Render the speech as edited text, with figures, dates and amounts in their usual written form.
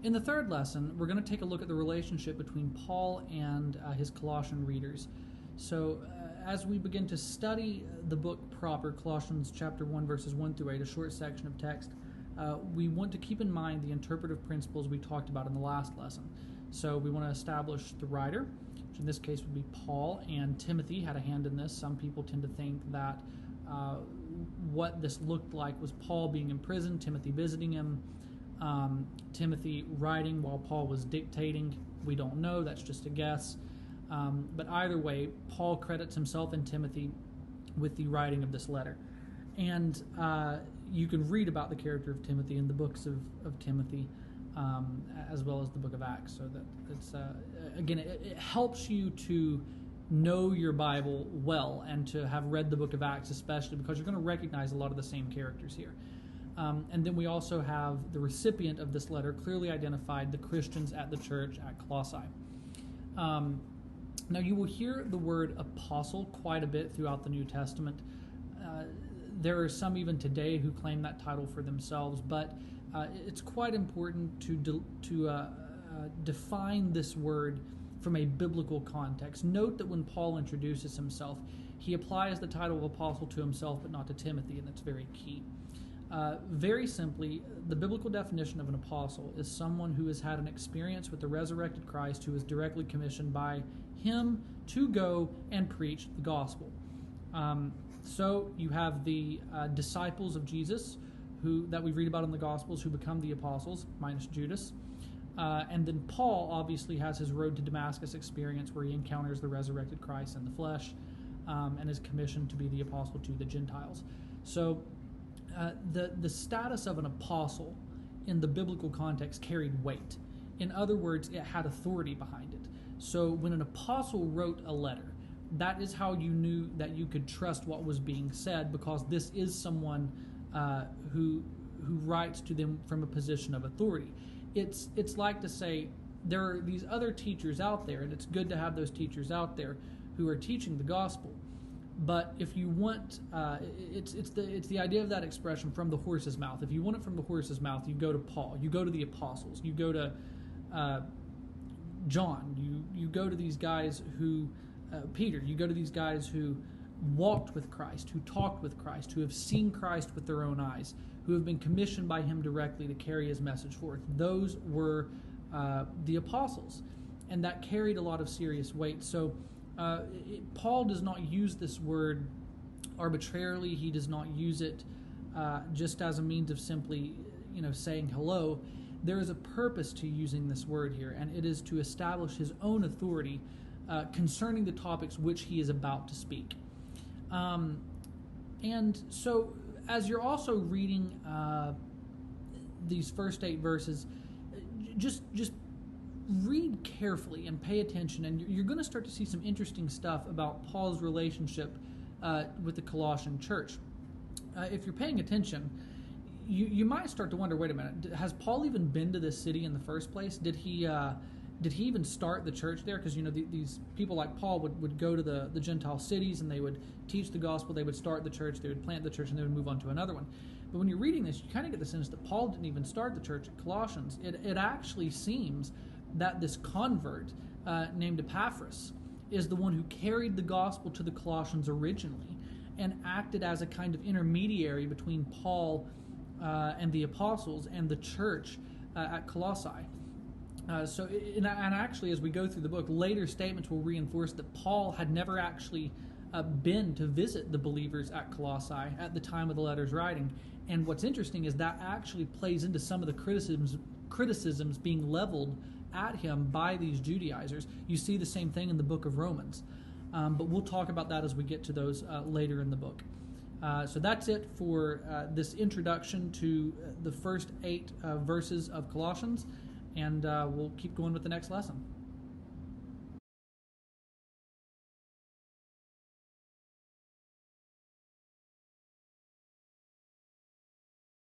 In the third lesson, we're going to take a look at the relationship between Paul and his Colossian readers. So as we begin to study the book proper, Colossians chapter 1, verses 1 through 8, a short section of text, we want to keep in mind the interpretive principles we talked about in the last lesson. So we want to establish the writer, which in this case would be Paul, and Timothy had a hand in this. Some people tend to think that what this looked like was Paul being in prison, Timothy visiting him, Timothy writing while Paul was dictating. We don't know, that's just a guess. But either way, Paul credits himself and Timothy with the writing of this letter. And you can read about the character of Timothy in the books of Timothy, as well as the book of Acts. So that it's again, it helps you to know your Bible well and to have read the book of Acts, especially because you're going to recognize a lot of the same characters here. And then we also have the recipient of this letter clearly identified, the Christians at the church at Colossae. Now you will hear the word apostle quite a bit throughout the New Testament. There are some even today who claim that title for themselves, but it's quite important to define this word from a biblical context. Note that when Paul introduces himself, he applies the title of apostle to himself but not to Timothy, and that's very key. Very simply, the biblical definition of an apostle is someone who has had an experience with the resurrected Christ, who is directly commissioned by him to go and preach the gospel. So you have the disciples of Jesus that we read about in the Gospels who become the apostles, minus Judas. And then Paul obviously has his road to Damascus experience where he encounters the resurrected Christ in the flesh and is commissioned to be the apostle to the Gentiles. So the status of an apostle in the biblical context carried weight. In other words, it had authority behind it. So when an apostle wrote a letter, that is how you knew that you could trust what was being said, because this is someone who writes to them from a position of authority. It's like to say there are these other teachers out there, and it's good to have those teachers out there who are teaching the gospel. But if you want, it's the idea of that expression, from the horse's mouth. If you want it from the horse's mouth, you go to Paul, you go to the apostles, you go to John, you go to these guys who, Peter, you go to these guys who walked with Christ, who talked with Christ, who have seen Christ with their own eyes, who have been commissioned by him directly to carry his message forth. Those were the apostles, and that carried a lot of serious weight. So Paul does not use this word arbitrarily. He does not use it just as a means of simply, saying hello. There is a purpose to using this word here, and it is to establish his own authority concerning the topics which he is about to speak. And so, as you're also reading these first 8 verses, just read carefully and pay attention, and you're going to start to see some interesting stuff about Paul's relationship with the Colossian church. If you're paying attention, you might start to wonder, wait a minute, has Paul even been to this city in the first place? Did he even start the church there? Because these people like Paul would go to the Gentile cities, and they would teach the gospel, they would start the church, they would plant the church, and they would move on to another one. But when you're reading this, you kind of get the sense that Paul didn't even start the church at Colossians. It actually seems that this convert named Epaphras is the one who carried the gospel to the Colossians originally and acted as a kind of intermediary between Paul and the apostles and the church at Colossae. And actually, as we go through the book, later statements will reinforce that Paul had never actually been to visit the believers at Colossae at the time of the letter's writing. And what's interesting is that actually plays into some of the criticisms being leveled at him by these Judaizers. You see the same thing in the book of Romans. But we'll talk about that as we get to those later in the book. So that's it for this introduction to the first 8 verses of Colossians. And we'll keep going with the next lesson.